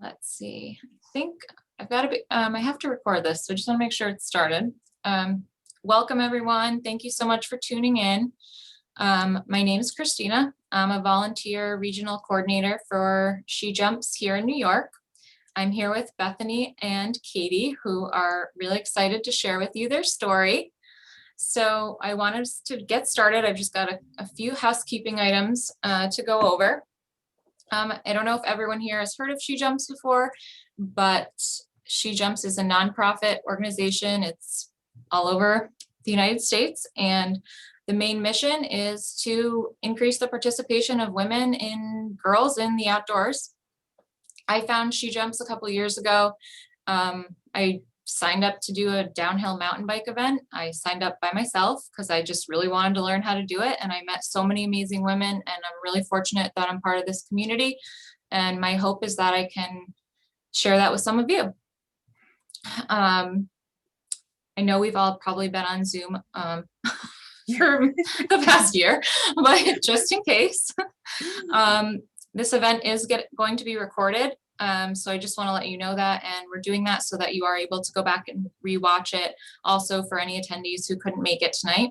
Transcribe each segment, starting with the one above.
Let's see. I think I've got to be, I have to record this, so I just want to make sure it's started. Welcome everyone. Thank you so much for tuning in. My name is Christina. I'm a volunteer regional coordinator for She Jumps here in New York. I'm here with Bethany and Katie, who are really excited to share with you their story. So I wanted us to get started. I've just got a few housekeeping items to go over. I don't know if everyone here has heard of She Jumps before, but She Jumps is a nonprofit organization. It's all over the United States, and the main mission is to increase the participation of women and girls in the outdoors. I found She Jumps a couple years ago. I signed up to do a downhill mountain bike event. I signed up by myself because I just really wanted to learn how to do it. And I met so many amazing women, and I'm really fortunate that I'm part of this community. And my hope is that I can share that with some of you. I know we've all probably been on Zoom for the past year, but just in case, this event is going to be recorded. So I just want to let you know that, and we're doing that so that you are able to go back and rewatch it. Also for any attendees who couldn't make it tonight.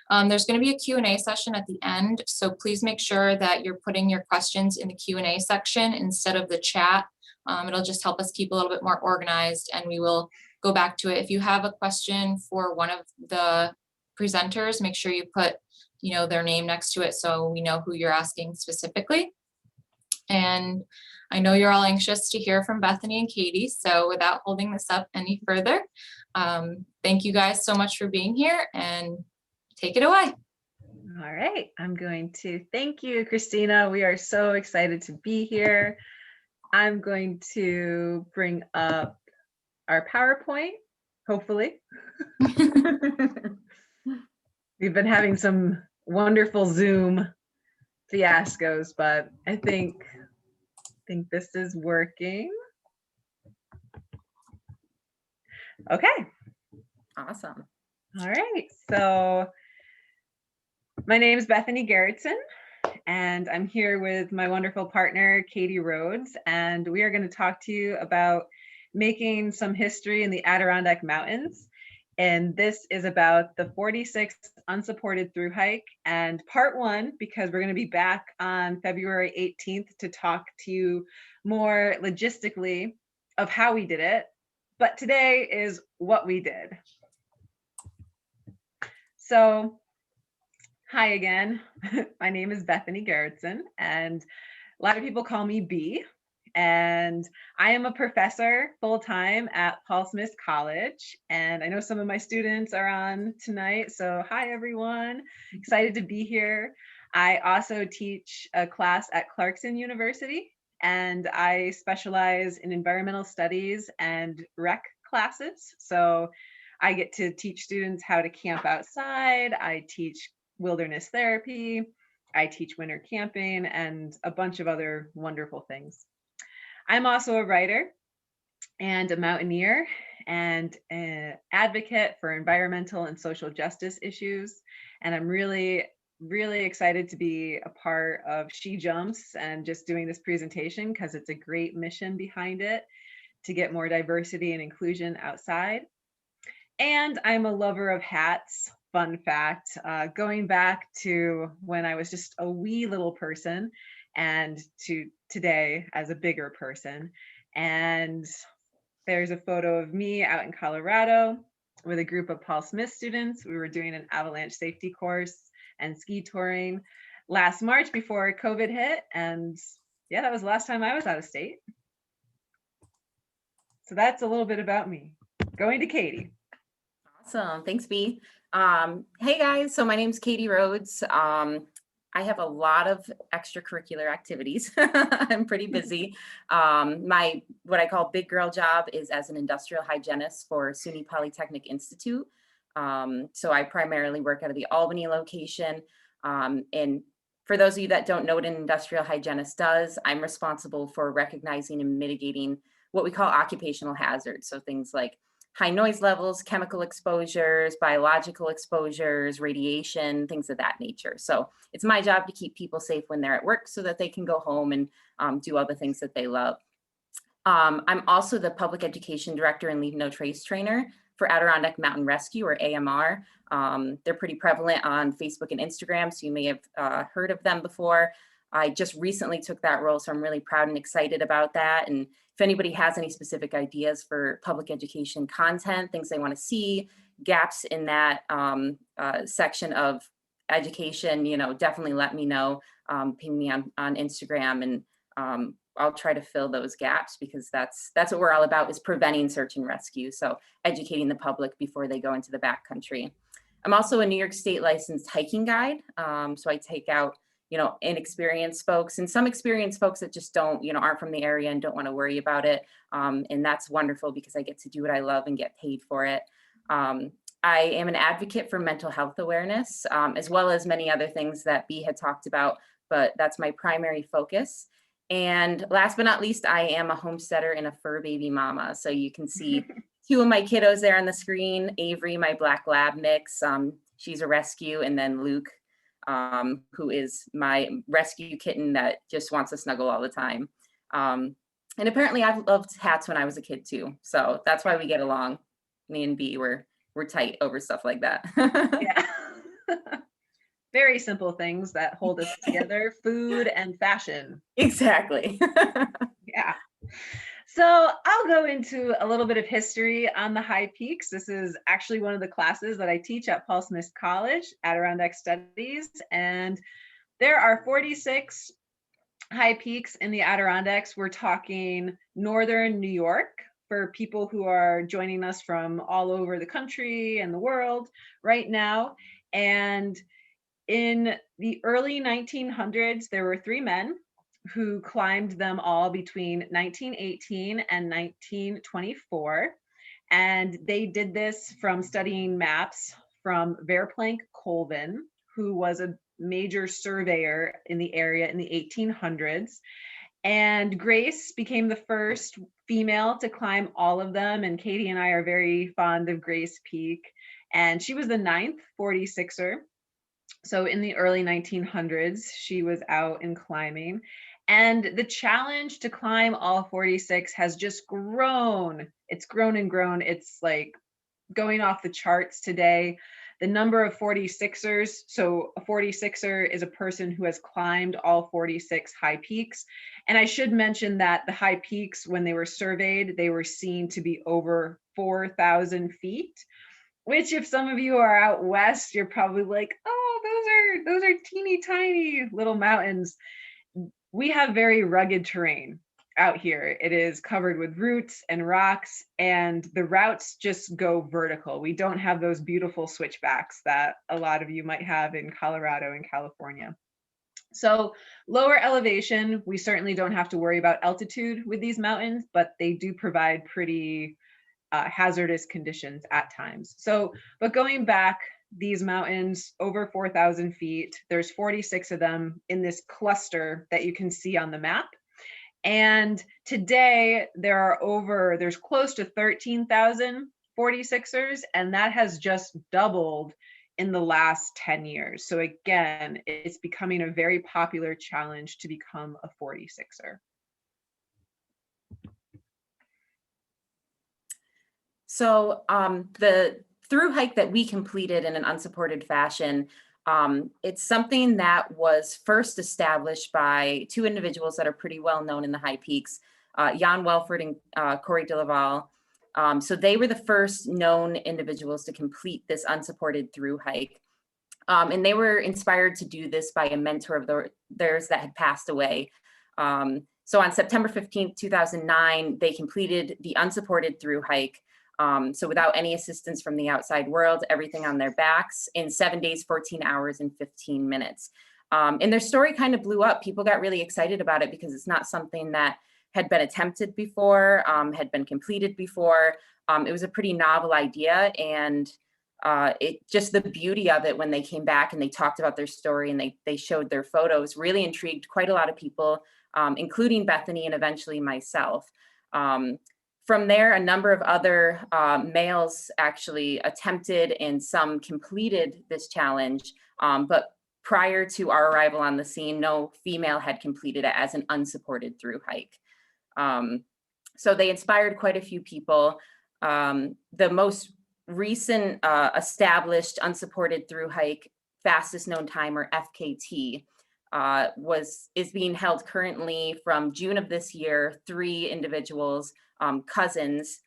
There's going to be a Q&A session at the end. So please make sure that you're putting your questions in the Q&A section instead of the chat. It'll just help us keep a little bit more organized, and we will go back to it. If you have a question for one of the presenters, make sure you put, their name next to it so we know who you're asking specifically. And I know you're all anxious to hear from Bethany and Katie, so without holding this up any further, thank you guys so much for being here, and take it away. All right, I'm going to thank you, Christina. We are so excited to be here. I'm going to bring up our PowerPoint, hopefully. We've been having some wonderful Zoom fiascos, but I think this is working. Okay. Awesome. All right. So my name is Bethany Garretson, and I'm here with my wonderful partner, Katie Rhodes, and we are going to talk to you about making some history in the Adirondack Mountains. And this is about the 46th Unsupported Thru-Hike, and part one, because we're going to be back on February 18th to talk to you more logistically of how we did it. But today is what we did. So, hi again. My name is Bethany Garretson, and a lot of people call me B. And I am a professor full-time at Paul Smith College. And I know some of my students are on tonight. So hi, everyone. Excited to be here. I also teach a class at Clarkson University, and I specialize in environmental studies and rec classes. So I get to teach students how to camp outside. I teach wilderness therapy. I teach winter camping and a bunch of other wonderful things. I'm also a writer and a mountaineer and an advocate for environmental and social justice issues. And I'm really, really excited to be a part of She Jumps and just doing this presentation because it's a great mission behind it to get more diversity and inclusion outside. And I'm a lover of hats. Fun fact, going back to when I was just a wee little person and to today as a bigger person. And there's a photo of me out in Colorado with a group of Paul Smith students. We were doing an avalanche safety course and ski touring last March before COVID hit. And yeah, that was the last time I was out of state. So that's a little bit about me. Going to Katie. Awesome. Thanks, B. Hey guys, so my name's Katie Rhodes. I have a lot of extracurricular activities. I'm pretty busy. My what I call big girl job is as an industrial hygienist for SUNY Polytechnic Institute. So I primarily work out of the Albany location. And for those of you that don't know what an industrial hygienist does, I'm responsible for recognizing and mitigating what we call occupational hazards. So things like high noise levels, chemical exposures, biological exposures, radiation, things of that nature. So it's my job to keep people safe when they're at work so that they can go home and do all the things that they love. I'm also the public education director and Leave No Trace trainer for Adirondack Mountain Rescue, or AMR. They're pretty prevalent on Facebook and Instagram, so you may have heard of them before. I just recently took that role, so I'm really proud and excited about that. And if anybody has any specific ideas for public education content, things they want to see, gaps in that section of education, definitely let me know. Ping me on Instagram, and I'll try to fill those gaps, because that's what we're all about, is preventing search and rescue. So educating the public before they go into the backcountry. I'm also a New York State licensed hiking guide. So I take out, inexperienced folks and some experienced folks that just aren't from the area and don't want to worry about it. And that's wonderful, because I get to do what I love and get paid for it. I am an advocate for mental health awareness, as well as many other things that Bea had talked about, but that's my primary focus. And last but not least, I am a homesteader and a fur baby mama. So you can see two of my kiddos there on the screen. Avery, my black lab mix, she's a rescue, and then Luke, who is my rescue kitten that just wants to snuggle all the time. And apparently I've loved hats when I was a kid too. So that's why we get along. Me and Bea, we're tight over stuff like that. Yeah. Very simple things that hold us together: food and fashion. Exactly. Yeah. So I'll go into a little bit of history on the High Peaks. This is actually one of the classes that I teach at Paul Smith College, Adirondack Studies. And there are 46 high peaks in the Adirondacks. We're talking northern New York for people who are joining us from all over the country and the world right now. And in the early 1900s, there were 3 men who climbed them all between 1918 and 1924. And they did this from studying maps from Verplanck Colvin, who was a major surveyor in the area in the 1800s. And Grace became the first female to climb all of them. And Katie and I are very fond of Grace Peak. And she was the 9th 46er. So in the early 1900s, she was out and climbing. And the challenge to climb all 46 has just grown. It's grown and grown. It's like going off the charts today. The number of 46ers, so a 46er is a person who has climbed all 46 high peaks. And I should mention that the high peaks, when they were surveyed, they were seen to be over 4,000 feet, which, if some of you are out west, you're probably like, oh, those are teeny tiny little mountains. We have very rugged terrain out here. It is covered with roots and rocks, and the routes just go vertical. We don't have those beautiful switchbacks that a lot of you might have in Colorado and California. So lower elevation, we certainly don't have to worry about altitude with these mountains, but they do provide pretty hazardous conditions at times. So, but going back, these mountains over 4,000 feet, there's 46 of them in this cluster that you can see on the map. And today there's close to 13,000 46ers, and that has just doubled in the last 10 years. So again, it's becoming a very popular challenge to become a 46er. So the thru-hike that we completed in an unsupported fashion, it's something that was first established by 2 individuals that are pretty well known in the High Peaks, Jan Welford and Corey DeLaval. So they were the first known individuals to complete this unsupported thru-hike. And they were inspired to do this by a mentor of theirs that had passed away. So on September 15th, 2009, they completed the unsupported thru-hike. So without any assistance from the outside world, everything on their backs in 7 days, 14 hours, and 15 minutes. And their story kind of blew up. People got really excited about it because it's not something that had been attempted before, had been completed before. It was a pretty novel idea, and it just the beauty of it when they came back and they talked about their story and they showed their photos really intrigued quite a lot of people, including Bethany and eventually myself. From there, a number of other males actually attempted and some completed this challenge, but prior to our arrival on the scene, no female had completed it as an unsupported through hike. So they inspired quite a few people. The most recent established unsupported through hike fastest known time, or FKT, is being held currently from June of this year. 3 individuals, cousins,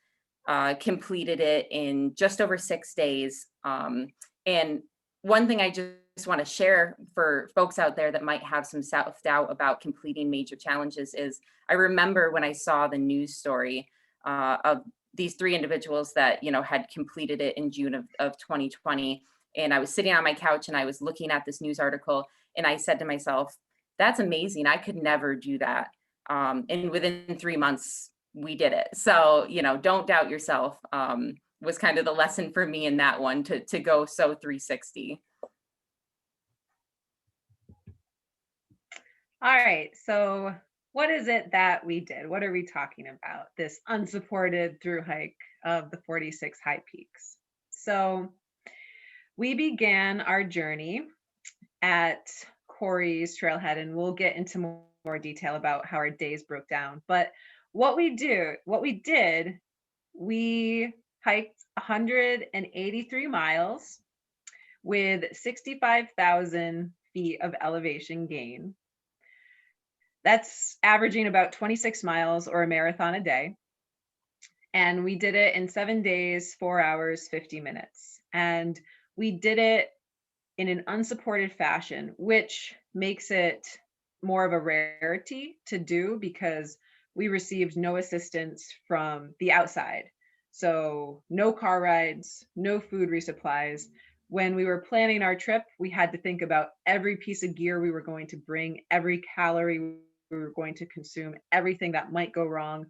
completed it in just over 6 days. And one thing I just want to share for folks out there that might have some self-doubt about completing major challenges is, I remember when I saw the news story of these 3 individuals that, you know, had completed it in June of 2020. And I was sitting on my couch and I was looking at this news article and I said to myself, that's amazing. I could never do that. And within 3 months, we did it. So, you know, don't doubt yourself, was kind of the lesson for me in that one, to go so 360. All right, so what is it that we did? What are we talking about? This unsupported through hike of the 46 high peaks. So we began our journey at Corey's trailhead, and we'll get into more detail about how our days broke down. But what we did, we hiked 183 miles with 65,000 feet of elevation gain. That's averaging about 26 miles or a marathon a day. And we did it in 7 days, 4 hours, 50 minutes. And we did it in an unsupported fashion, which makes it more of a rarity to do because we received no assistance from the outside. So no car rides, no food resupplies. When we were planning our trip, we had to think about every piece of gear we were going to bring, every calorie we were going to consume, everything that might go wrong,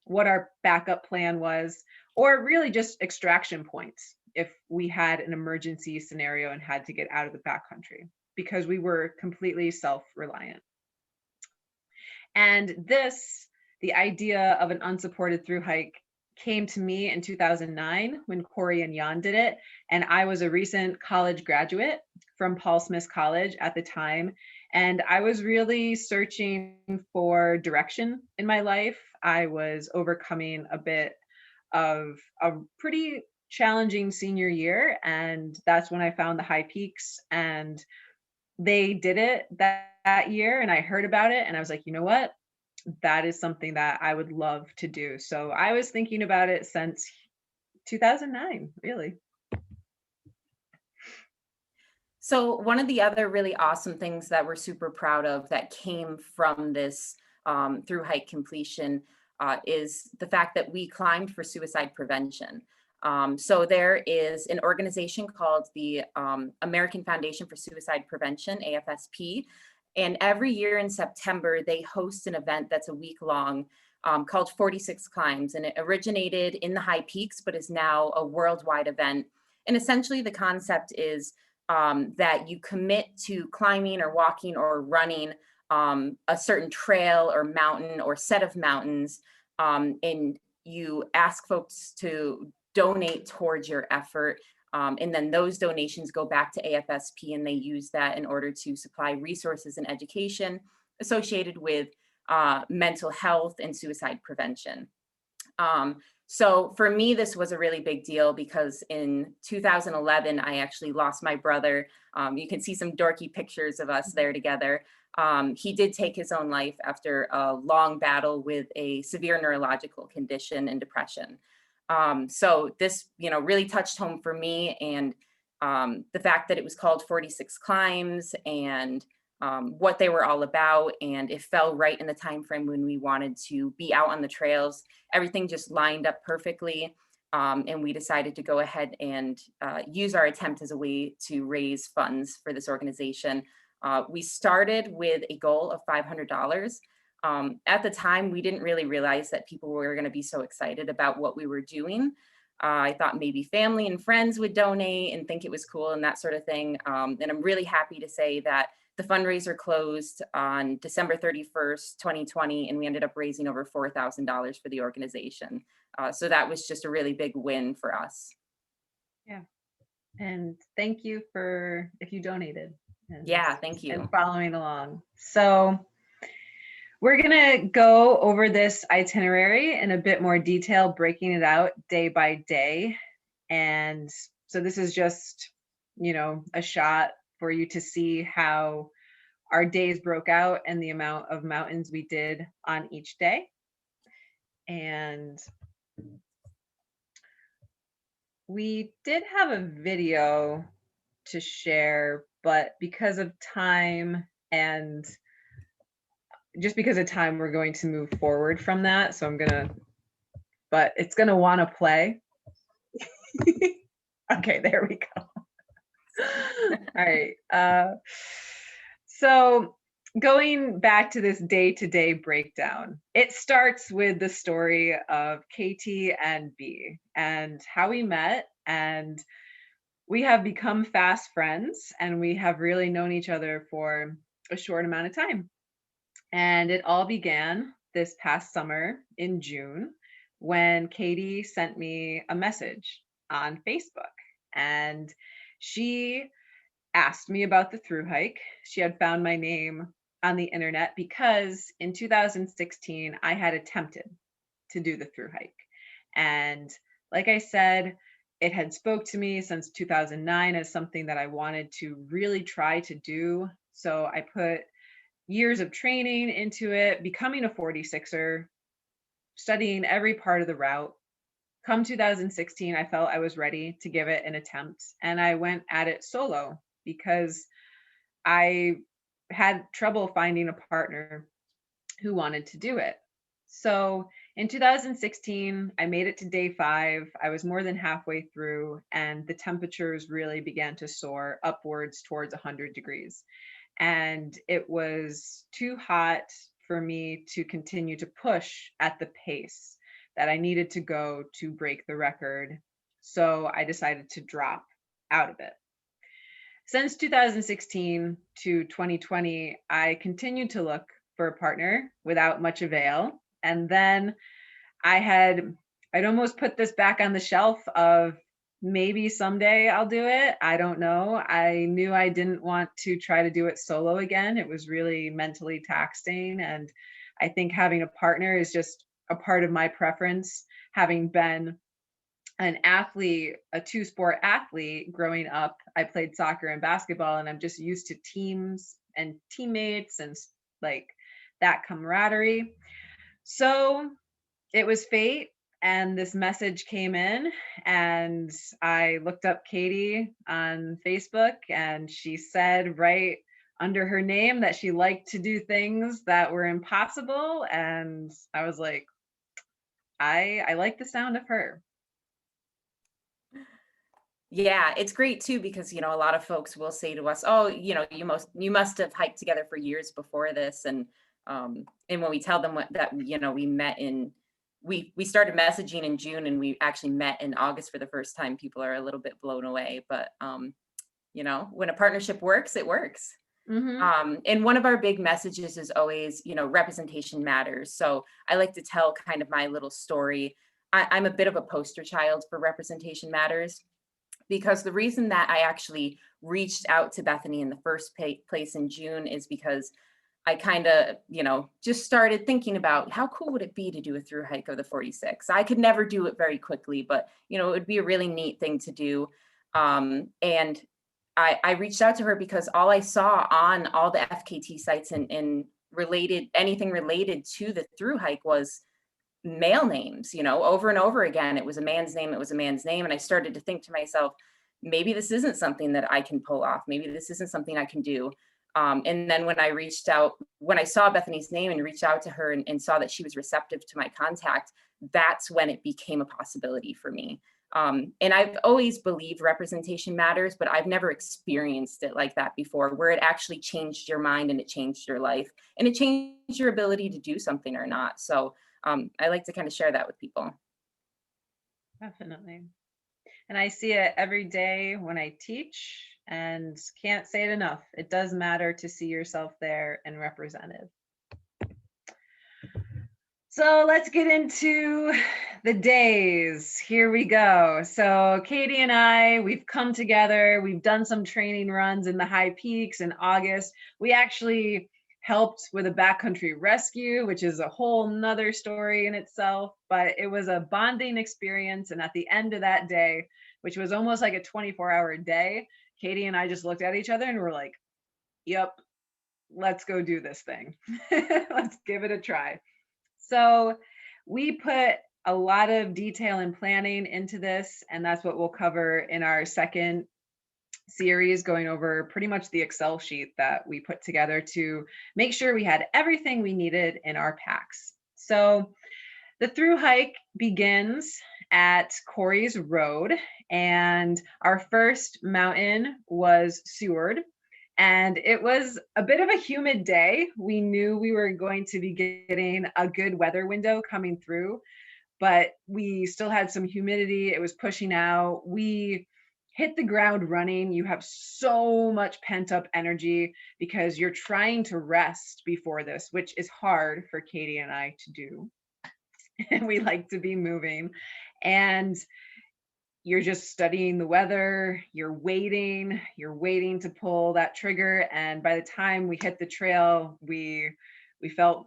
what our backup plan was, or really just extraction points if we had an emergency scenario and had to get out of the backcountry, because we were completely self-reliant. And the idea of an unsupported through hike came to me in 2009 when Corey and Jan did it. And I was a recent college graduate from Paul Smith College at the time. And I was really searching for direction in my life. I was overcoming a bit of a pretty challenging senior year. And that's when I found the high peaks, and they did it that year. And I heard about it and I was like, you know what? That is something that I would love to do. So I was thinking about it since 2009, really. So one of the other really awesome things that we're super proud of that came from this through hike completion is the fact that we climbed for suicide prevention. So there is an organization called the American Foundation for Suicide Prevention, AFSP. And every year in September, they host an event that's a week long called 46 Climbs. And it originated in the high peaks, but is now a worldwide event. And essentially the concept is that you commit to climbing or walking or running a certain trail or mountain or set of mountains. And you ask folks to donate towards your effort. And then those donations go back to AFSP, and they use that in order to supply resources and education associated with mental health and suicide prevention. So for me, this was a really big deal because in 2011, I actually lost my brother. You can see some dorky pictures of us there together. He did take his own life after a long battle with a severe neurological condition and depression. So this, really touched home for me, and the fact that it was called 46 Climbs and what they were all about, and it fell right in the time frame when we wanted to be out on the trails. Everything just lined up perfectly, and we decided to go ahead and use our attempt as a way to raise funds for this organization. We started with a goal of $500. At the time, we didn't really realize that people were going to be so excited about what we were doing. I thought maybe family and friends would donate and think it was cool and that sort of thing. And I'm really happy to say that the fundraiser closed on December 31st, 2020, and we ended up raising over $4,000 for the organization. So that was just a really big win for us. Yeah. And thank you if you donated. Yeah, thank you. And following along. So we're going to go over this itinerary in a bit more detail, breaking it out day by day. And so this is just, a shot for you to see how our days broke out and the amount of mountains we did on each day. And we did have a video to share, but because of time and just because of time, we're going to move forward from that. So but it's going to want to play. Okay, there we go. All right. So going back to this day-to-day breakdown, it starts with the story of Katie and B and how we met, and we have become fast friends, and we have really known each other for a short amount of time. And it all began this past summer in June when Katie sent me a message on Facebook, and she asked me about the Thru-Hike. She had found my name on the internet because in 2016, I had attempted to do the Thru-Hike. And like I said, it had spoke to me since 2009 as something that I wanted to really try to do. So I put years of training into it, becoming a 46er, studying every part of the route. Come 2016, I felt I was ready to give it an attempt, and I went at it solo because I had trouble finding a partner who wanted to do it. So in 2016, I made it to day 5. I was more than halfway through, and the temperatures really began to soar upwards towards 100 degrees. And it was too hot for me to continue to push at the pace that I needed to go to break the record. So I decided to drop out of it. Since 2016 to 2020, I continued to look for a partner without much avail. And then I'd almost put this back on the shelf of maybe someday I'll do it. I don't know. I knew I didn't want to try to do it solo again. It was really mentally taxing. And I think having a partner is just a part of my preference, having been an athlete, a 2-sport athlete growing up. I played soccer and basketball, and I'm just used to teams and teammates and like that camaraderie. So it was fate, and this message came in, and I looked up Katie on Facebook, and she said right under her name that she liked to do things that were impossible. And I was like, I like the sound of her. Yeah, it's great too, because, a lot of folks will say to us, oh, you must have hiked together for years before this. And when we tell them that, we met we started messaging in June, and we actually met in August for the first time, people are a little bit blown away. But, when a partnership works, it works. Mm-hmm. And one of our big messages is always, representation matters. So I like to tell kind of my little story. I'm a bit of a poster child for representation matters, because the reason that I actually reached out to Bethany in the first place in June is because I kind of, just started thinking about how cool would it be to do a Thru-Hike of the 46. I could never do it very quickly, but, it would be a really neat thing to do. And I reached out to her because all I saw on all the FKT sites and anything related to the Thru-Hike was male names, over and over again. It was a man's name. It was a man's name. And I started to think to myself, maybe this isn't something that I can pull off. Maybe this isn't something I can do. And then when I saw Bethany's name and reached out to her and saw that she was receptive to my contact, that's when it became a possibility for me. And I've always believed representation matters, but I've never experienced it like that before, where it actually changed your mind and it changed your life and it changed your ability to do something or not. So I like to kind of share that with people. Definitely. And I see it every day when I teach and can't say it enough. It does matter to see yourself there and represented. So let's get into the days. Here we go. So Katie and I, we've come together. We've done some training runs in the high peaks in August. We actually helped with a backcountry rescue, which is a whole nother story in itself, but it was a bonding experience. And at the end of that day, which was almost like a 24-hour day, Katie and I just looked at each other and were like, yep, let's go do this thing. Let's give it a try. So we put a lot of detail and planning into this, and that's what we'll cover in our second series, going over pretty much the Excel sheet that we put together to make sure we had everything we needed in our packs. So the through hike begins at Corey's Road, and our first mountain was Seward. And it was a bit of a humid day. We knew we were going to be getting a good weather window coming through, but we still had some humidity. It was pushing out. We hit the ground running. You have so much pent up energy because you're trying to rest before this, which is hard for Katie and I to do. And we like to be moving. And you're just studying the weather, you're waiting to pull that trigger. And by the time we hit the trail, we felt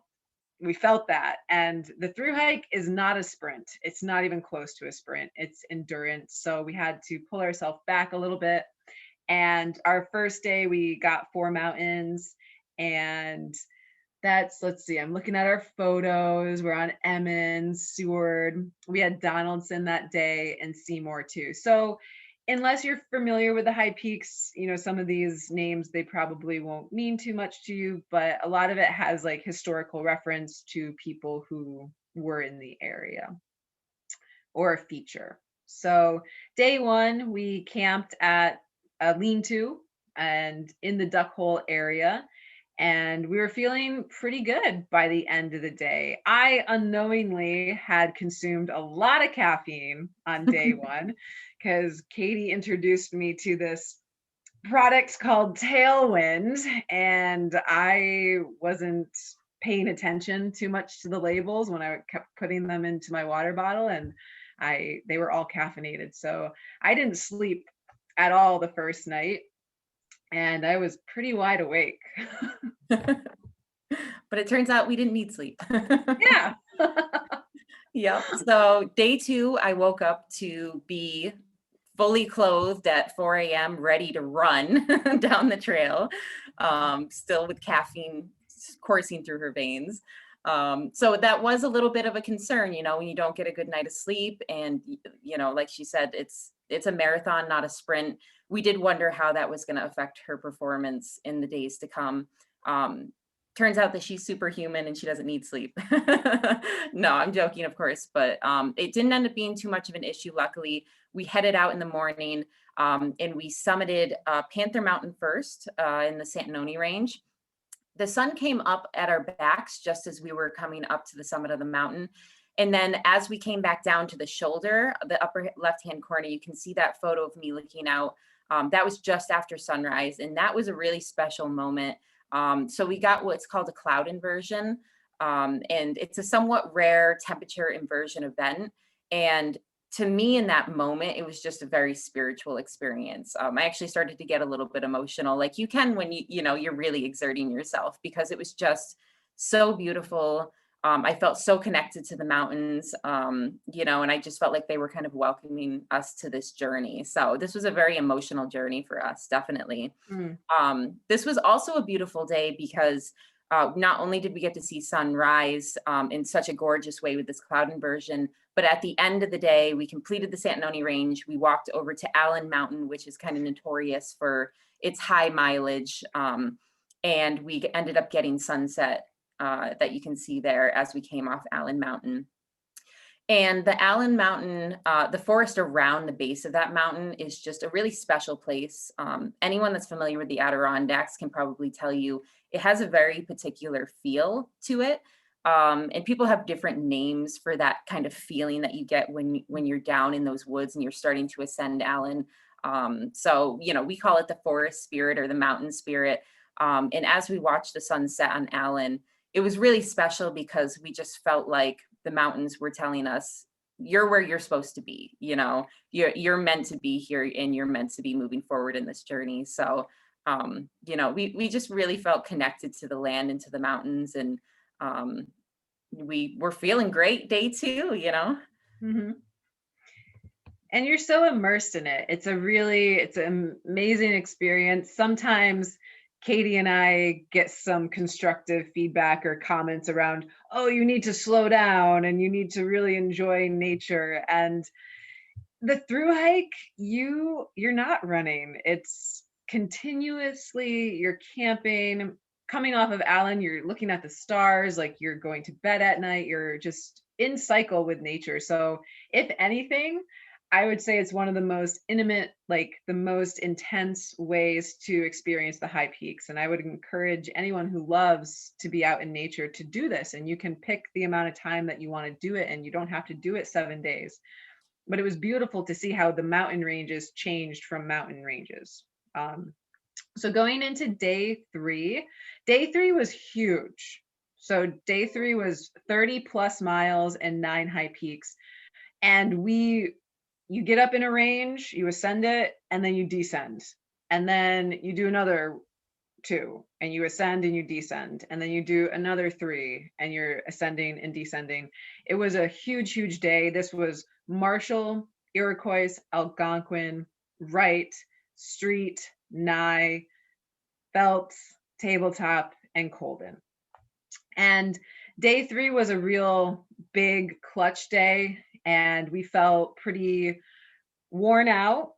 that. And the through hike is not a sprint. It's not even close to a sprint. It's endurance. So we had to pull ourselves back a little bit. And our first day, we got 4 mountains, and that's, let's see, I'm looking at our photos. We're on Emmons, Seward. We had Donaldson that day and Seymour too. So unless you're familiar with the high peaks, you know, some of these names, they probably won't mean too much to you, but a lot of it has like historical reference to people who were in the area or a feature. So day 1, we camped at a lean-to and in the duck hole area. And we were feeling pretty good by the end of the day. I unknowingly had consumed a lot of caffeine on day 1 because Katie introduced me to this product called Tailwind, and I wasn't paying attention too much to the labels when I kept putting them into my water bottle, and they were all caffeinated. So I didn't sleep at all the first night. And I was pretty wide awake. But it turns out we didn't need sleep. Yeah. Yep. So day 2, I woke up to be fully clothed at 4 a.m., ready to run down the trail, still with caffeine coursing through her veins. So that was a little bit of a concern, you know, when you don't get a good night of sleep. And, you know, like she said, it's a marathon, not a sprint. We did wonder how that was going to affect her performance in the days to come. Turns out that she's superhuman and she doesn't need sleep. No, I'm joking, of course, but it didn't end up being too much of an issue. Luckily, we headed out in the morning and we summited Panther Mountain first in the Santanoni Range. The sun came up at our backs just as we were coming up to the summit of the mountain. And then as we came back down to the shoulder, the upper left-hand corner, you can see that photo of me looking out. That was just after sunrise. And that was a really special moment. So we got what's called a cloud inversion. And it's a somewhat rare temperature inversion event. And to me in that moment, it was just a very spiritual experience. I actually started to get a little bit emotional, like you can when you're really exerting yourself, because it was just so beautiful. I felt so connected to the mountains, and I just felt like they were kind of welcoming us to this journey. So this was a very emotional journey for us, definitely. This was also a beautiful day because not only did we get to see sunrise in such a gorgeous way with this cloud inversion, but at the end of the day, we completed the Santanoni Range. We walked over to Allen Mountain, which is kind of notorious for its high mileage. And we ended up getting sunset that you can see there as we came off Allen Mountain. And the Allen Mountain, the forest around the base of that mountain is just a really special place. Anyone that's familiar with the Adirondacks can probably tell you it has a very particular feel to it. And people have different names for that kind of feeling that you get when you're down in those woods and you're starting to ascend Allen. So, we call it the forest spirit or the mountain spirit. And as we watched the sunset on Allen, it was really special because we just felt like the mountains were telling us, you're where you're supposed to be, you're meant to be here and you're meant to be moving forward in this journey. So, we just really felt connected to the land and to the mountains, and we were feeling great day 2, Mm-hmm. And you're so immersed in it. It's an amazing experience. Sometimes Katie and I get some constructive feedback or comments around, oh, you need to slow down and you need to really enjoy nature. And the thru-hike, you're not running. It's continuously, you're camping, coming off of Allen, you're looking at the stars, like you're going to bed at night, you're just in cycle with nature. So if anything, I would say it's one of the most intimate, like the most intense ways to experience the high peaks. And I would encourage anyone who loves to be out in nature to do this. And you can pick the amount of time that you want to do it, and you don't have to do it 7 days. But it was beautiful to see how the mountain ranges changed from mountain ranges. So going into day 3 was huge. So day 3 was 30 plus miles and 9 high peaks. And you get up in a range, you ascend it, and then you descend. And then you do another 2, and you ascend and you descend. And then you do another 3, and you're ascending and descending. It was a huge, huge day. This was Marshall, Iroquois, Algonquin, Wright, Street, Nye, Phelps, Tabletop, and Colden. And day 3 was a real big clutch day, and we felt pretty worn out.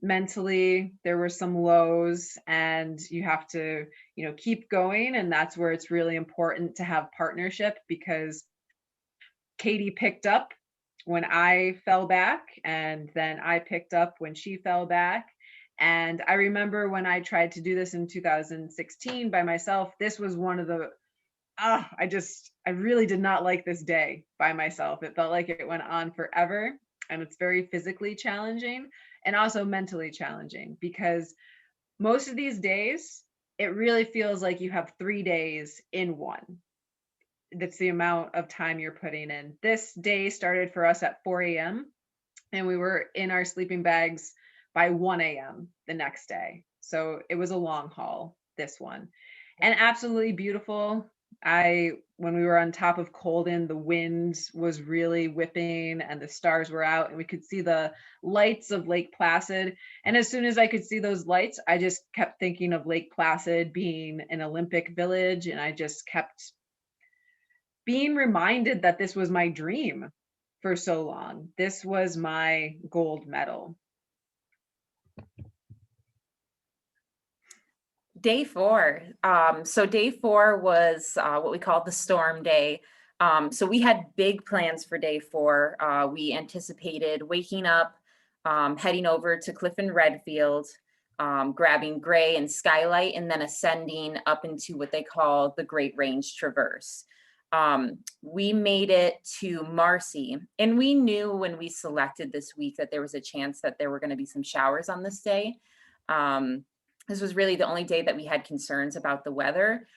Mentally, there were some lows, and you have to, keep going. And that's where it's really important to have partnership, because Katie picked up when I fell back, and then I picked up when she fell back. And I remember when I tried to do this in 2016 by myself, this was one of the, I really did not like this day by myself. It felt like it went on forever, and it's very physically challenging and also mentally challenging, because most of these days, it really feels like you have 3 days in one. That's the amount of time you're putting in. This day started for us at 4 a.m. and we were in our sleeping bags by 1 a.m. the next day. So it was a long haul, this one, and absolutely beautiful. When we were on top of Colden, the wind was really whipping and the stars were out, and we could see the lights of Lake Placid. And as soon as I could see those lights, I just kept thinking of Lake Placid being an Olympic village. And I just kept being reminded that this was my dream for so long. This was my gold medal. Day 4. So day 4 was what we call the storm day. So we had big plans for day 4. We anticipated waking up, heading over to Cliff and Redfield, grabbing Gray and Skylight, and then ascending up into what they call the Great Range Traverse. We made it to Marcy, and we knew when we selected this week that there was a chance that there were going to be some showers on this day. This was really the only day that we had concerns about the weather.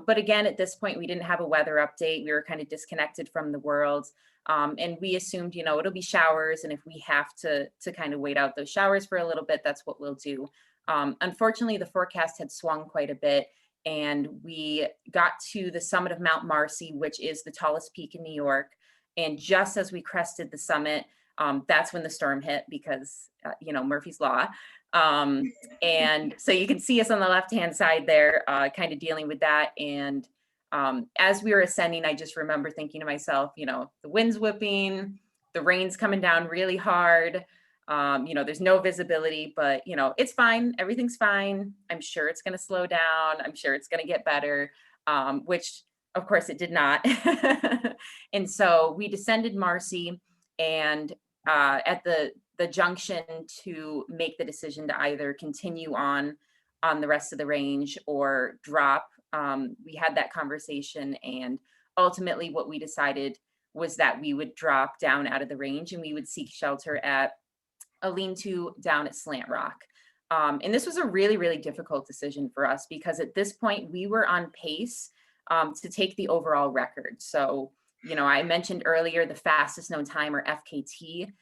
But again, at this point, we didn't have a weather update. We were kind of disconnected from the world. And we assumed, it'll be showers. And if we have to kind of wait out those showers for a little bit, that's what we'll do. Unfortunately, the forecast had swung quite a bit. And we got to the summit of Mount Marcy, which is the tallest peak in New York. And just as we crested the summit, that's when the storm hit, because, Murphy's Law. And so you can see us on the left-hand side there, kind of dealing with that. And as we were ascending, I just remember thinking to myself, the wind's whipping, the rain's coming down really hard. There's no visibility, but it's fine. Everything's fine. I'm sure it's going to slow down. I'm sure it's going to get better, which of course it did not. And so we descended Marcy, and at the junction to make the decision to either continue on the rest of the range or drop, we had that conversation, and ultimately what we decided was that we would drop down out of the range and we would seek shelter at a lean-to down at Slant Rock. And this was a really, really difficult decision for us because at this point we were on pace to take the overall record. So, I mentioned earlier the fastest known time, or FKT.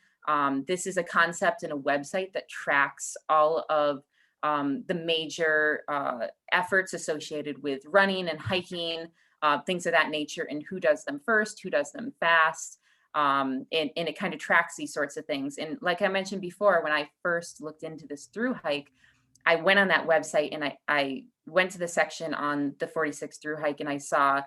This is a concept and a website that tracks all of the major efforts associated with running and hiking, things of that nature, and who does them first, who does them fast. And it kind of tracks these sorts of things. And like I mentioned before, when I first looked into this through hike, I went on that website and I went to the section on the 46 through hike, and I saw,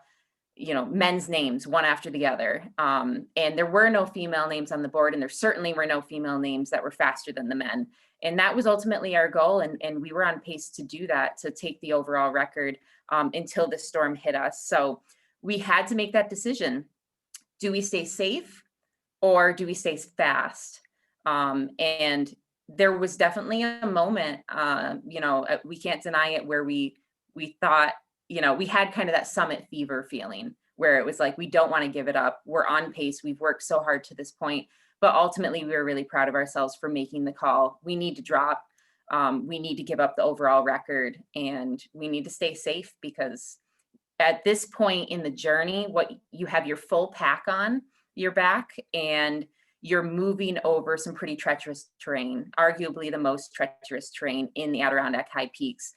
men's names one after the other. And there were no female names on the board, and there certainly were no female names that were faster than the men. And that was ultimately our goal. And we were on pace to do that, to take the overall record until the storm hit us. So we had to make that decision. Do we stay safe or do we stay fast? And there was definitely a moment, we can't deny it, where we thought, we had kind of that summit fever feeling where it was like, we don't want to give it up. We're on pace. We've worked so hard to this point, but ultimately we were really proud of ourselves for making the call. We need to drop. We need to give up the overall record, and we need to stay safe, because at this point in the journey, what you have your full pack on your back, and you're moving over some pretty treacherous terrain, arguably the most treacherous terrain in the Adirondack High Peaks.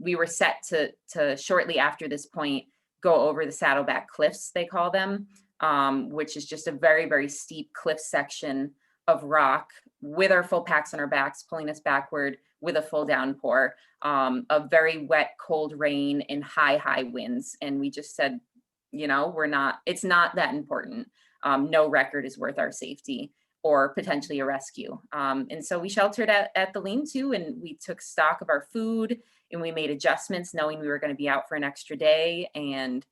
We were set to shortly after this point go over the Saddleback Cliffs, they call them, which is just a very, very steep cliff section of rock with our full packs on our backs, pulling us backward with a full downpour, of very wet, cold rain and high winds. And we just said, it's not that important. No record is worth our safety or potentially a rescue. And so we sheltered at the lean-to, and we took stock of our food, and we made adjustments knowing we were going to be out for an extra day. And,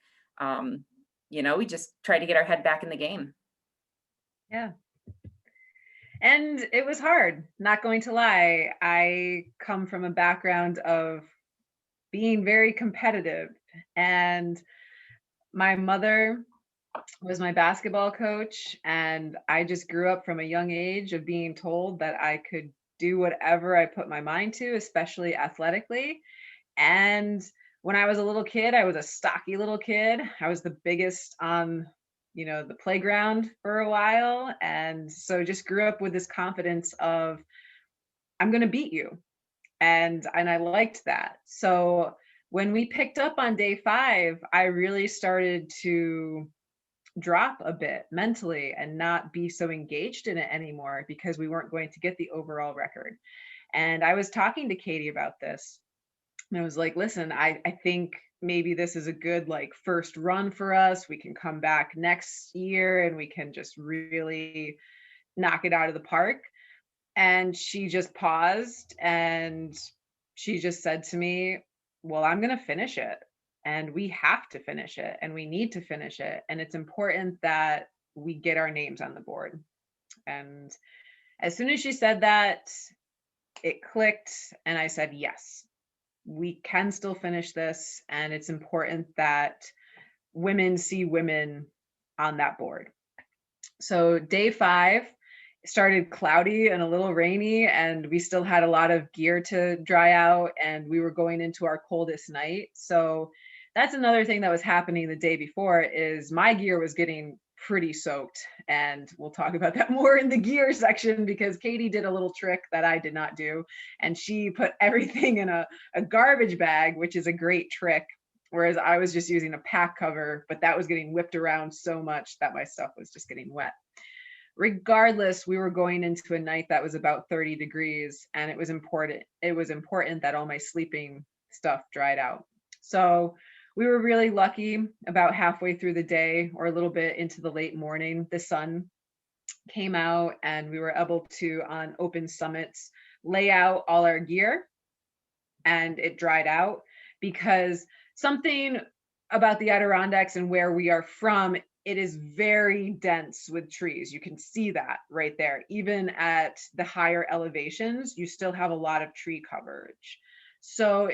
we just tried to get our head back in the game. Yeah. And it was hard, not going to lie. I come from a background of being very competitive, and my mother was my basketball coach, and I just grew up from a young age of being told that I could do whatever I put my mind to, especially athletically. And when I was a little kid, I was a stocky little kid. I was the biggest on the playground for a while. And so just grew up with this confidence of, I'm going to beat you. And I liked that. So when we picked up on day 5, I really started to drop a bit mentally and not be so engaged in it anymore, because we weren't going to get the overall record. And I was talking to Katie about this, and I was like, listen, I think maybe this is a good first run for us. We can come back next year and we can just really knock it out of the park. And she just paused, and she just said to me, well, I'm going to finish it, and we have to finish it, and we need to finish it. And it's important that we get our names on the board. And as soon as she said that, it clicked, and I said, yes, we can still finish this. And it's important that women see women on that board. So day 5 started cloudy and a little rainy, and we still had a lot of gear to dry out, and we were going into our coldest night. So that's another thing that was happening the day before, is my gear was getting pretty soaked. And we'll talk about that more in the gear section, because Katie did a little trick that I did not do. And she put everything in a garbage bag, which is a great trick. Whereas I was just using a pack cover, but that was getting whipped around so much that my stuff was just getting wet. Regardless, we were going into a night that was about 30 degrees, and it was important that all my sleeping stuff dried out. So we were really lucky. About halfway through the day, or a little bit into the late morning, the sun came out, and we were able to, on open summits, lay out all our gear, and it dried out. Because something about the Adirondacks and where we are from, it is very dense with trees. You can see that right there. Even at the higher elevations, you still have a lot of tree coverage. So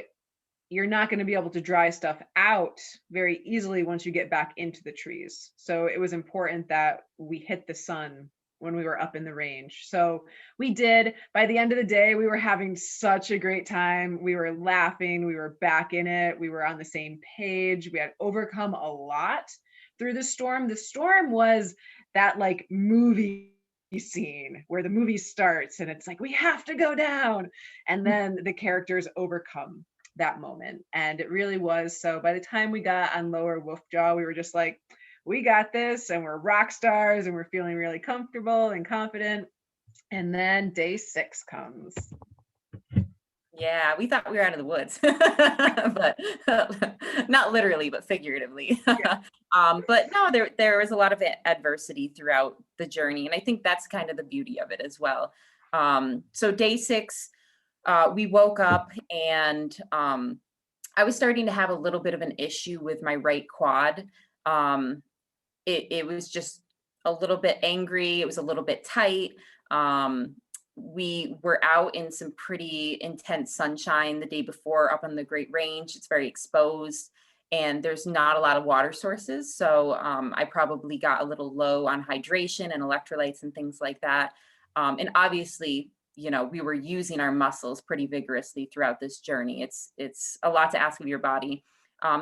you're not going to be able to dry stuff out very easily once you get back into the trees. So it was important that we hit the sun when we were up in the range. So we did. By the end of the day, we were having such a great time. We were laughing. We were back in it. We were on the same page. We had overcome a lot through the storm. The storm was that like movie scene where the movie starts and it's like, we have to go down. And then the characters overcome that moment. And it really was. So by the time we got on Lower Wolf Jaw, we were just like, we got this, and we're rock stars, and we're feeling really comfortable and confident. And then day 6 comes. Yeah, we thought we were out of the woods, but not literally, but figuratively. Yeah. But no, there was a lot of adversity throughout the journey, and I think that's kind of the beauty of it as well. So day 6, we woke up, and I was starting to have a little bit of an issue with my right quad. It was just a little bit angry. It was a little bit tight. We were out in some pretty intense sunshine the day before up on the Great Range. It's very exposed and there's not a lot of water sources. So I probably got a little low on hydration and electrolytes and things like that. And obviously, you know, we were using our muscles pretty vigorously throughout this journey. It's a lot to ask of your body.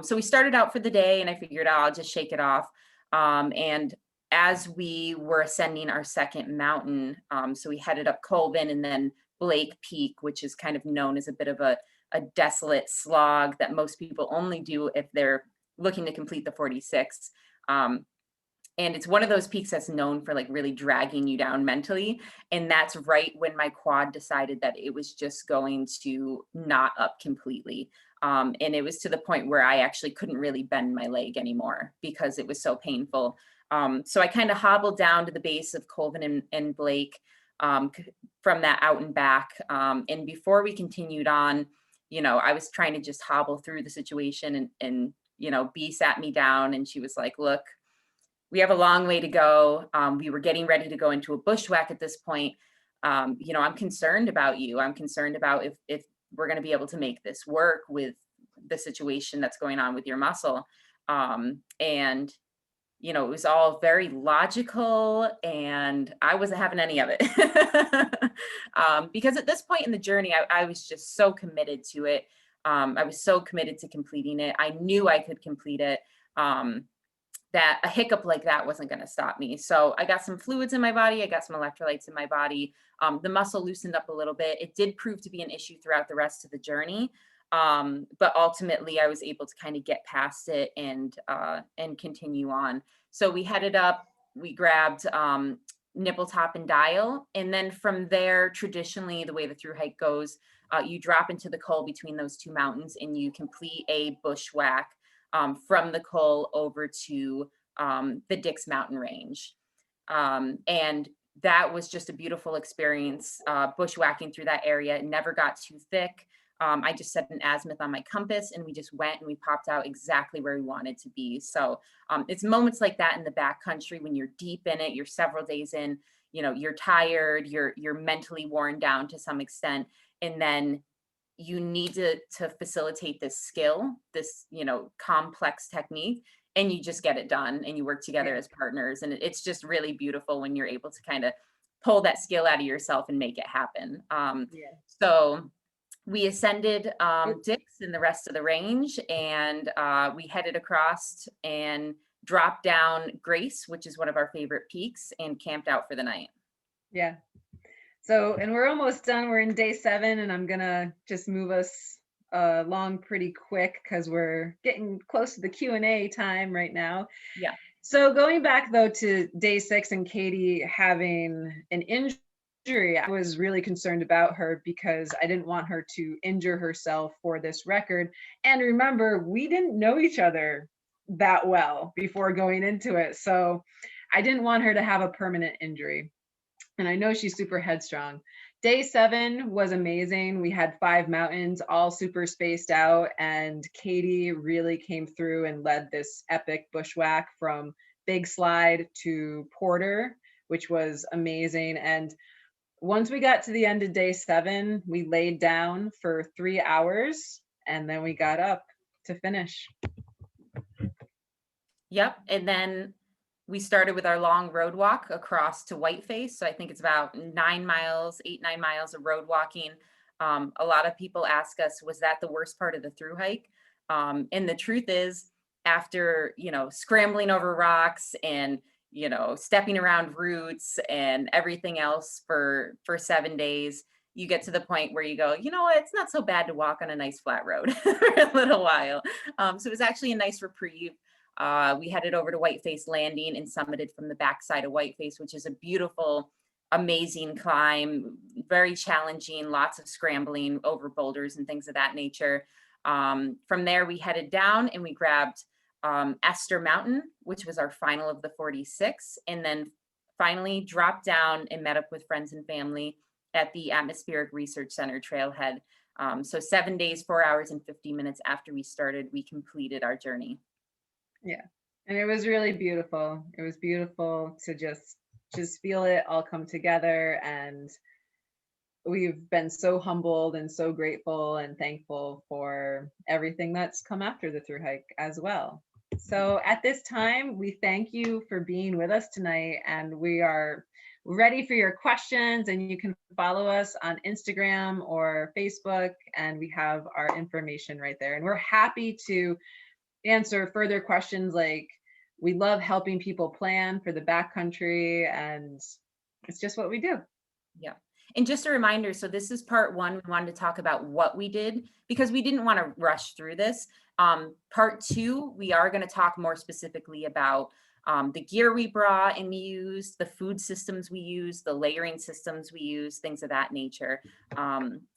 So we started out for the day and I figured I'll just shake it off. And as we were ascending our second mountain, so we headed up Colvin and then Blake Peak, which is kind of known as a bit of a desolate slog that most people only do if they're looking to complete the 46. And it's one of those peaks that's known for like really dragging you down mentally. And that's right when my quad decided that it was just going to knot up completely. And it was to the point where I actually couldn't really bend my leg anymore because it was so painful. So I kind of hobbled down to the base of Colvin and Blake from that out and back. And before we continued on, you know, I was trying to just hobble through the situation and you know, B sat me down and she was like, look, we have a long way to go. We were getting ready to go into a bushwhack at this point. You know, I'm concerned about you. I'm concerned about if we're going to be able to make this work with the situation that's going on with your muscle. And you know, it was all very logical and I wasn't having any of it. Because at this point in the journey, I was just so committed to it. I was so committed to completing it. I knew I could complete it, that a hiccup like that wasn't going to stop me. So I got some fluids in my body. I got some electrolytes in my body. The muscle loosened up a little bit. It did prove to be an issue throughout the rest of the journey. But ultimately I was able to kind of get past it and continue on. So we headed up, we grabbed nipple top and dial. And then from there, traditionally, the way the through hike goes, you drop into the col between those two mountains and you complete a bushwhack from the col over to the Dix Mountain Range. And that was just a beautiful experience, bushwhacking through that area. It never got too thick. I just set an azimuth on my compass and we just went and we popped out exactly where we wanted to be. So it's moments like that in the backcountry when you're deep in it, you're several days in, you know, you're tired, you're mentally worn down to some extent. And then you need to facilitate this skill, this, you know, complex technique, and you just get it done and you work together as partners. And it's just really beautiful when you're able to kind of pull that skill out of yourself and make it happen. So we ascended Dix and the rest of the range, and we headed across and dropped down Grace, which is one of our favorite peaks, and camped out for the night. Yeah. So, and we're almost done. We're in day 7, and I'm gonna just move us along pretty quick because we're getting close to the Q&A time right now. Yeah. So going back though to day 6 and Katie having an injury, I was really concerned about her because I didn't want her to injure herself for this record. And remember, we didn't know each other that well before going into it. So I didn't want her to have a permanent injury. And I know she's super headstrong. Day 7 was amazing. We had 5 mountains, all super spaced out, and Katie really came through and led this epic bushwhack from Big Slide to Porter, which was amazing. And once we got to the end of day 7, we laid down for 3 hours and then we got up to finish. Yep. And then we started with our long road walk across to Whiteface. So I think it's about 9 miles, 8, 9 miles of road walking. A lot of people ask us, was that the worst part of the thru hike? And the truth is, after, scrambling over rocks and, stepping around roots and everything else for 7 days, you get to the point where you go, you know what, it's not so bad to walk on a nice flat road for a little while. So it was actually a nice reprieve. We headed over to Whiteface Landing and summited from the backside of Whiteface, which is a beautiful, amazing climb, very challenging, lots of scrambling over boulders and things of that nature. From there, we headed down and we grabbed Esther Mountain, which was our final of the 46, and then finally dropped down and met up with friends and family at the Atmospheric Research Center trailhead. So 7 days, 4 hours and 50 minutes after we started, we completed our journey. Yeah. And it was really beautiful. It was beautiful to just feel it all come together. And we've been so humbled and so grateful and thankful for everything that's come after the thru hike as well. So at this time, we thank you for being with us tonight, and we are ready for your questions, and you can follow us on Instagram or Facebook, and we have our information right there. And we're happy to answer further questions. Like, we love helping people plan for the backcountry, and it's just what we do. Yeah. And just a reminder, so this is part one. We wanted to talk about what we did because we didn't want to rush through this. Part two, we are going to talk more specifically about the gear we brought and used, the food systems we use, the layering systems we use, things of that nature.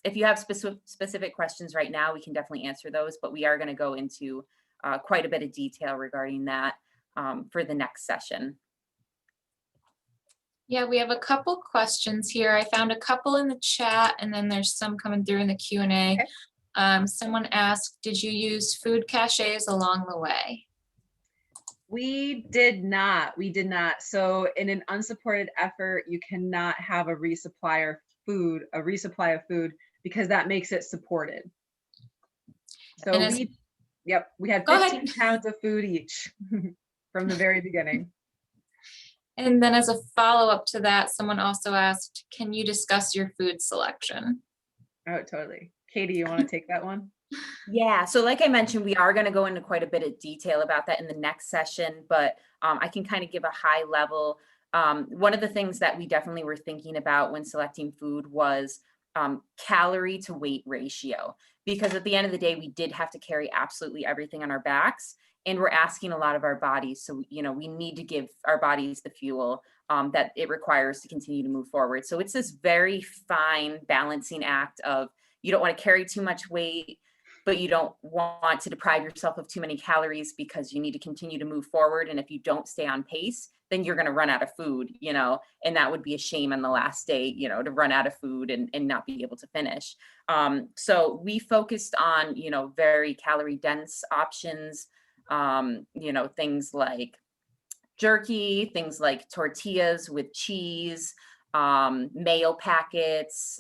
If you have specific questions right now, we can definitely answer those, but we are going to go into quite a bit of detail regarding that for the next session. Yeah, we have a couple questions here. I found a couple in the chat, and then there's some coming through in the Q&A. Okay. Someone asked, did you use food caches along the way? We did not. So in an unsupported effort, you cannot have a resupply of food because that makes it supported. So we had 15 pounds of food each from the very beginning. And then as a follow-up to that, someone also asked, can you discuss your food selection? Oh, totally. Katie, you want to take that one? Yeah, so like I mentioned, we are going to go into quite a bit of detail about that in the next session, but I can kind of give a high level. One of the things that we definitely were thinking about when selecting food was calorie to weight ratio, because at the end of the day, we did have to carry absolutely everything on our backs, and we're asking a lot of our bodies. So, we need to give our bodies the fuel that it requires to continue to move forward. So it's this very fine balancing act of, you don't want to carry too much weight, but you don't want to deprive yourself of too many calories because you need to continue to move forward. And if you don't stay on pace, then you're going to run out of food, and that would be a shame on the last day, to run out of food and not be able to finish. So we focused on, very calorie dense options, things like jerky, things like tortillas with cheese, mayo packets,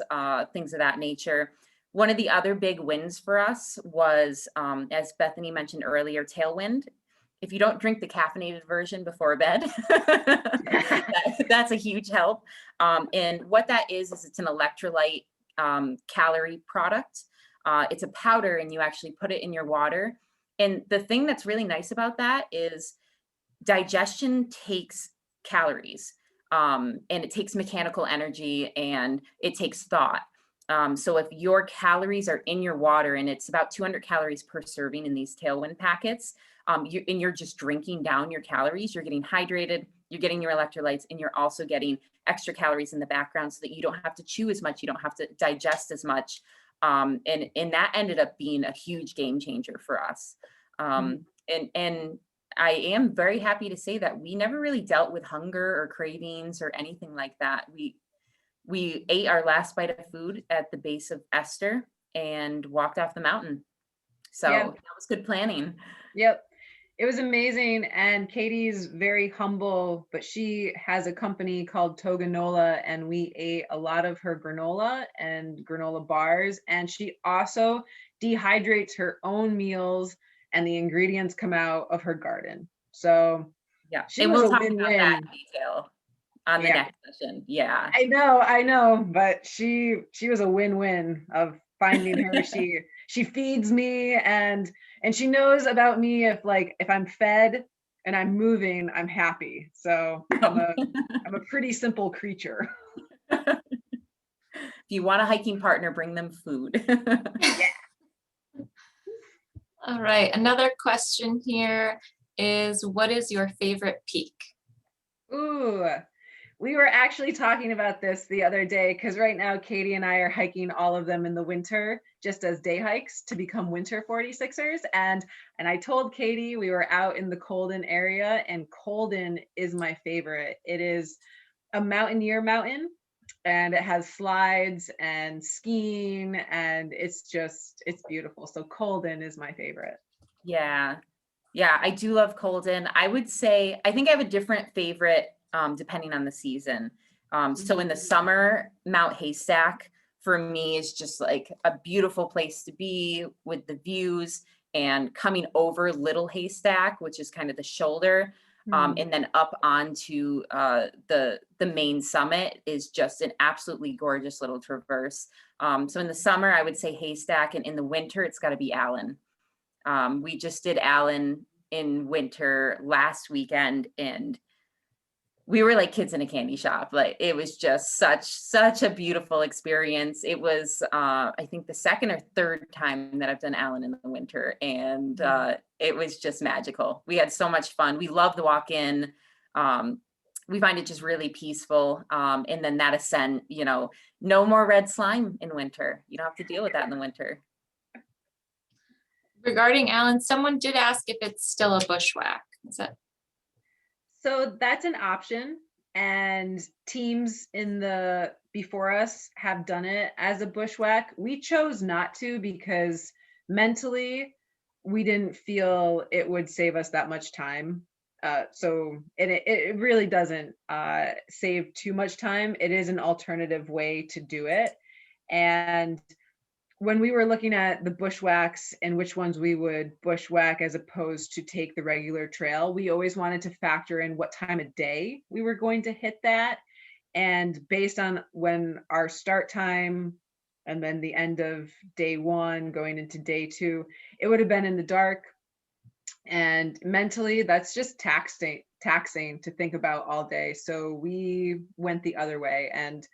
things of that nature. One of the other big wins for us was, as Bethany mentioned earlier, Tailwind. If you don't drink the caffeinated version before bed, that's a huge help. And what that is it's an electrolyte calorie product. It's a powder, and you actually put it in your water. And the thing that's really nice about that is digestion takes calories, and it takes mechanical energy, and it takes thought. So if your calories are in your water, and it's about 200 calories per serving in these Tailwind packets, you're just drinking down your calories, you're getting hydrated, you're getting your electrolytes, and you're also getting extra calories in the background so that you don't have to chew as much, you don't have to digest as much. And that ended up being a huge game changer for us. And I am very happy to say that we never really dealt with hunger or cravings or anything like that. We ate our last bite of food at the base of Esther and walked off the mountain. So Yeah. That was good planning. Yep. It was amazing. And Katie's very humble, but she has a company called Toganola, and we ate a lot of her granola and granola bars. And she also dehydrates her own meals, and the ingredients come out of her garden. So Yeah. She And was we'll a talk about that win-win. in detail on the Yeah. next session. Yeah. I know, but she was a win-win of finding her. She feeds me and she knows about me if I'm fed and I'm moving, I'm happy. So I'm a pretty simple creature. If you want a hiking partner, bring them food. All right, another question here is, what is your favorite peak? Ooh, we were actually talking about this the other day because right now Katie and I are hiking all of them in the winter just as day hikes to become winter 46ers. And I told Katie we were out in the Colden area, and Colden is my favorite. It is a mountaineer mountain and it has slides and skiing and it's beautiful. So Colden is my favorite. Yeah. Yeah, I do love Colden. I would say, I think I have a different favorite depending on the season. So in the summer, Mount Haystack for me is just like a beautiful place to be with the views, and coming over Little Haystack, which is kind of the shoulder, and then up onto the main summit is just an absolutely gorgeous little traverse. So in the summer, I would say Haystack, and in the winter, it's got to be Allen. We just did Allen in winter last weekend, and we were like kids in a candy shop. Like, it was just such a beautiful experience. It was I think the second or third time that I've done Allen in the winter, and it was just magical. We had so much fun. We love the walk in. We find it just really peaceful. And then that ascent, no more red slime in winter. You don't have to deal with that in the winter. Regarding Alan, someone did ask if it's still a bushwhack. Is that? So that's an option, and teams in the before us have done it as a bushwhack. We chose not to because mentally we didn't feel it would save us that much time. So it really doesn't save too much time. It is an alternative way to do it. And when we were looking at the bushwhacks and which ones we would bushwhack as opposed to take the regular trail, we always wanted to factor in what time of day we were going to hit that. And based on when our start time and then the end of day one going into day two, it would have been in the dark. And mentally, that's just taxing to think about all day. So we went the other way. And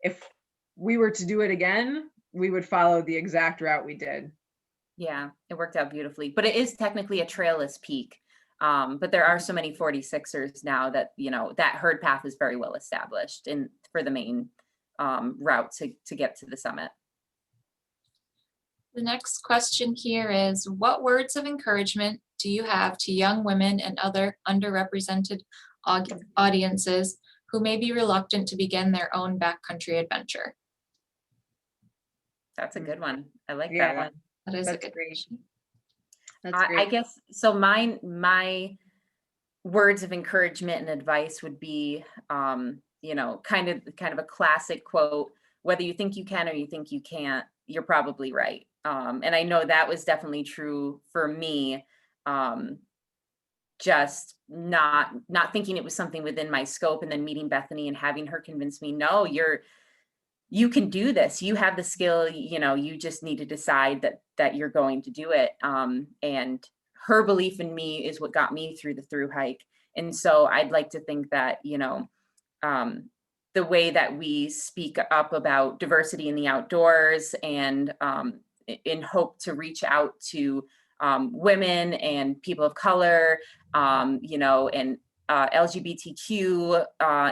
if we were to do it again, we would follow the exact route we did. Yeah, it worked out beautifully, but it is technically a trailless peak. But there are so many 46ers now that, that herd path is very well established for the main route to get to the summit. The next question here is, what words of encouragement do you have to young women and other underrepresented audiences who may be reluctant to begin their own backcountry adventure? That's a good one. I like that Yeah, one. That is a that's good great. question. That's I great. guess so. My words of encouragement and advice would be, kind of a classic quote: "Whether you think you can or you think you can't, you're probably right." And I know that was definitely true for me. Just not thinking it was something within my scope, and then meeting Bethany and having her convince me, no, you can do this. You have the skill, you just need to decide that you're going to do it. And her belief in me is what got me through the thru hike. And so I'd like to think that, the way that we speak up about diversity in the outdoors, and in hope to reach out to women and people of color, and LGBTQ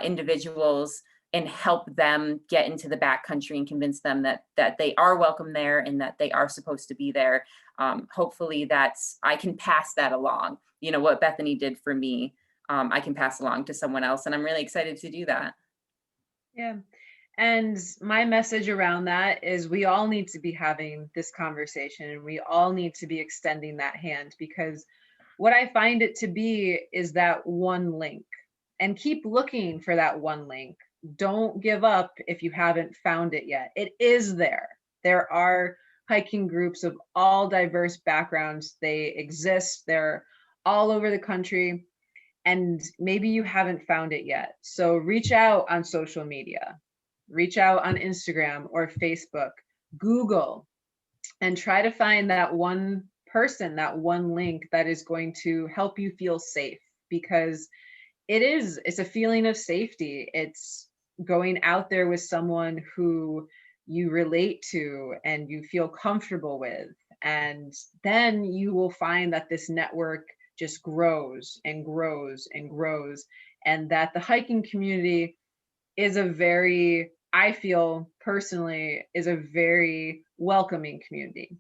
individuals, and help them get into the backcountry and convince them that they are welcome there and that they are supposed to be there. Hopefully I can pass that along. What Bethany did for me, I can pass along to someone else, and I'm really excited to do that. Yeah. And my message around that is we all need to be having this conversation, and we all need to be extending that hand, because what I find it to be is that one link, and keep looking for that one link. Don't give up if you haven't found it yet. It is there. There are hiking groups of all diverse backgrounds. They exist. They're all over the country. and maybe you haven't found it yet. So reach out on social media, reach out on Instagram or Facebook, Google, and try to find that one person, that one link that is going to help you feel safe, because it's a feeling of safety. It's going out there with someone who you relate to and you feel comfortable with. And then you will find that this network just grows and grows and grows. And that the hiking community is I feel personally, is a very welcoming community.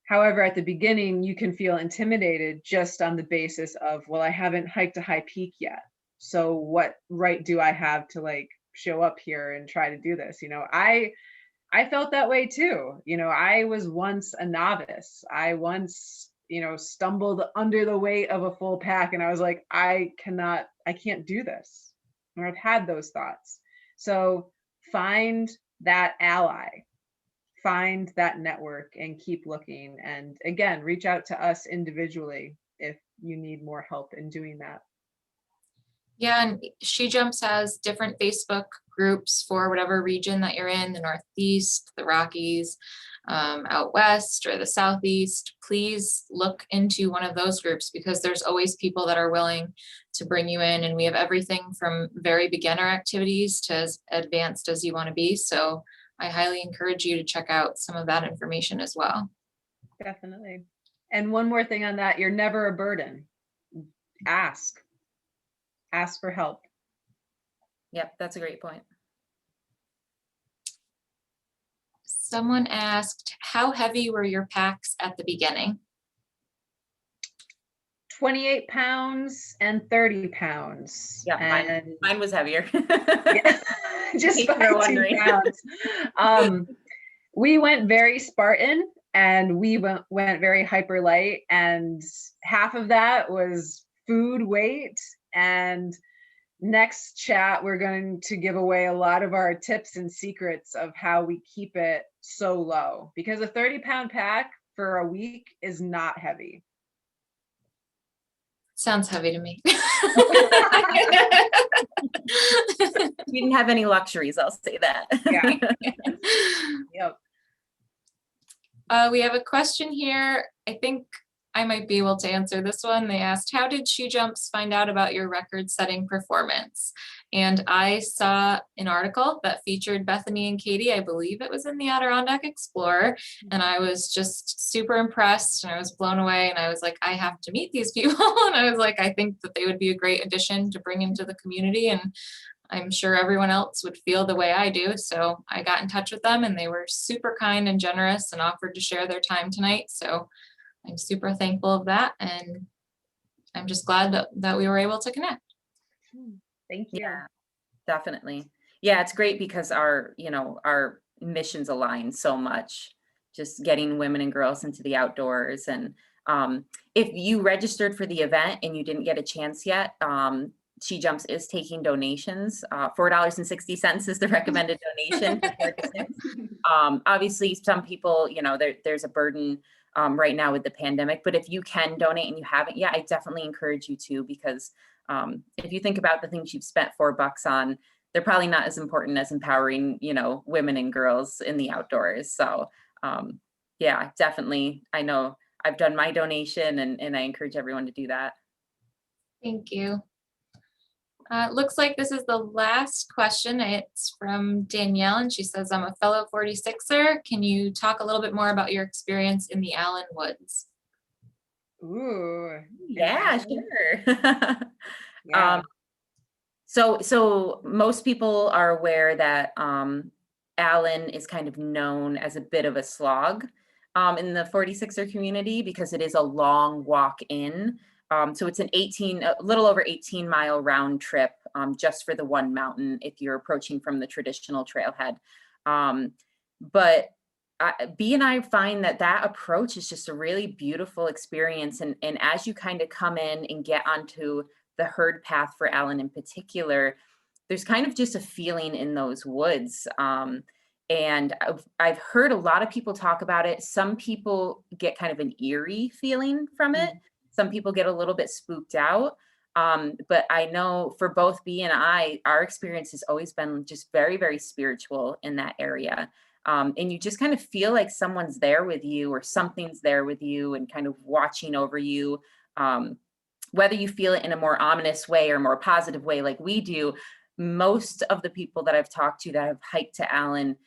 However, at the beginning, you can feel intimidated just on the basis of, well, I haven't hiked a high peak yet. So what right do I have to like show up here and try to do this? I felt that way too. I was once a novice. I once, stumbled under the weight of a full pack, and I was like, I can't do this. And I've had those thoughts. So find that ally, find that network, and keep looking. And again, reach out to us individually if you need more help in doing that. Yeah, and She Jumps has different Facebook groups for whatever region that you're in, the Northeast, the Rockies, out West, or the Southeast. Please look into one of those groups, because there's always people that are willing to bring you in. And we have everything from very beginner activities to as advanced as you want to be. So I highly encourage you to check out some of that information as well. Definitely. And one more thing on that, you're never a burden. Ask for help. Yep, that's a great point. Someone asked, how heavy were your packs at the beginning? 28 pounds and 30 pounds. Yeah, and mine was heavier. Yeah, just by 2 pounds. We went very Spartan, and we went very hyper light, and half of that was food weight. And next chat, we're going to give away a lot of our tips and secrets of how we keep it so low, because a 30-pound pack for a week is not heavy. Sounds heavy to me. We didn't have any luxuries, I'll say that. Yeah. Yep. We have a question here. I think I might be able to answer this one. They asked, how did She Jumps find out about your record-setting performance? And I saw an article that featured Bethany and Katie. I believe it was in the Adirondack Explorer. And I was just super impressed, and I was blown away. And I was like, I have to meet these people. And I was like, I think that they would be a great addition to bring into the community. And I'm sure everyone else would feel the way I do. So I got in touch with them, and they were super kind and generous and offered to share their time tonight. So I'm super thankful of that. And I'm just glad that we were able to connect. Thank you. Yeah, definitely. Yeah, it's great because our missions align so much, just getting women and girls into the outdoors. And if you registered for the event and you didn't get a chance yet, She Jumps is taking donations. $4.60 is the recommended donation. Obviously, some people, there's a burden right now with the pandemic, but if you can donate and you haven't yet, I definitely encourage you to, because if you think about the things you've spent $4 on, they're probably not as important as empowering, women and girls in the outdoors. So yeah, definitely. I know I've done my donation, and I encourage everyone to do that. Thank you. Looks like this is the last question. It's from Danielle, and she says, I'm a fellow 46er. Can you talk a little bit more about your experience in the Allen Woods? Ooh. Yeah, sure. Yeah. So most people are aware that Allen is kind of known as a bit of a slog in the 46er community, because it is a long walk in. So it's a little over 18-mile round trip just for the one mountain if you're approaching from the traditional trailhead. But B and I find that approach is just a really beautiful experience. And as you kind of come in and get onto the herd path for Allen in particular, there's kind of just a feeling in those woods. And I've heard a lot of people talk about it. Some people get kind of an eerie feeling from it. Some people get a little bit spooked out. But I know for both B and I, our experience has always been just very, very spiritual in that area. And you just kind of feel like someone's there with you or something's there with you and kind of watching over you. Whether you feel it in a more ominous way or more positive way like we do, most of the people that I've talked to that have hiked to Allen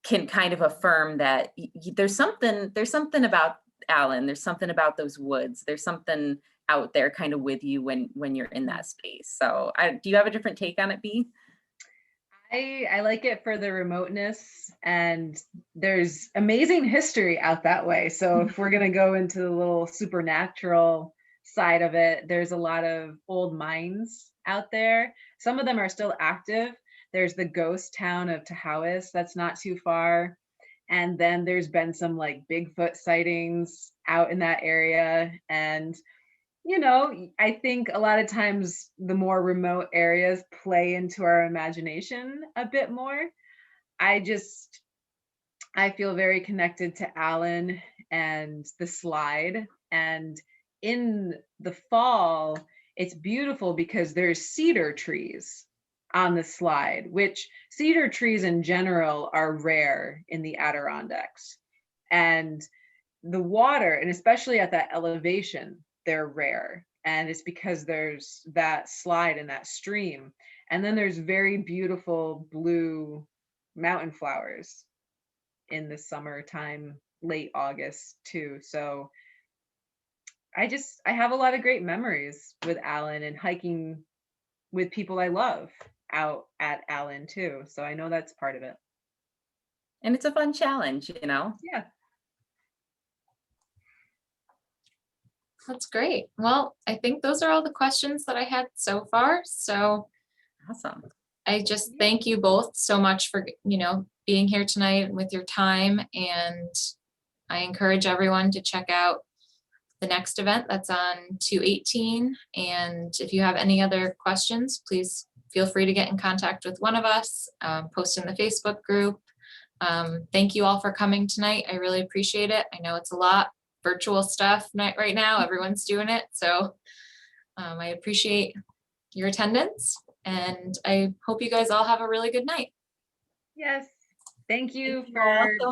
can kind of affirm that there's something about Allen, there's something about those woods, there's something out there kind of with you when you're in that space. So do you have a different take on it, B? I like it for the remoteness, and there's amazing history out that way. So if we're going to go into the little supernatural side of it, there's a lot of old mines out there. Some of them are still active. There's the ghost town of Tahoe that's not too far. And then there's been some like Bigfoot sightings out in that area. And you know, I think a lot of times the more remote areas play into our imagination a bit more. I feel very connected to Allen and the slide. And in the fall, it's beautiful because there's cedar trees on the slide, which cedar trees in general are rare in the Adirondacks. And the water, and especially at that elevation, they're rare. And it's because there's that slide and that stream. And then there's very beautiful blue mountain flowers in the summertime, late August too. So I have a lot of great memories with Allen and hiking with people I love out at Allen too. So I know that's part of it. And it's a fun challenge, you know? Yeah. That's great. Well, I think those are all the questions that I had so far. So Awesome. I just thank you both so much for, being here tonight with your time. And I encourage everyone to check out the next event that's on 2/18. And if you have any other questions, please feel free to get in contact with one of us, post in the Facebook group. Thank you all for coming tonight. I really appreciate it. I know it's a lot virtual stuff right now. Everyone's doing it. So I appreciate your attendance, and I hope you guys all have a really good night. Yes. Thank you Thank you all for so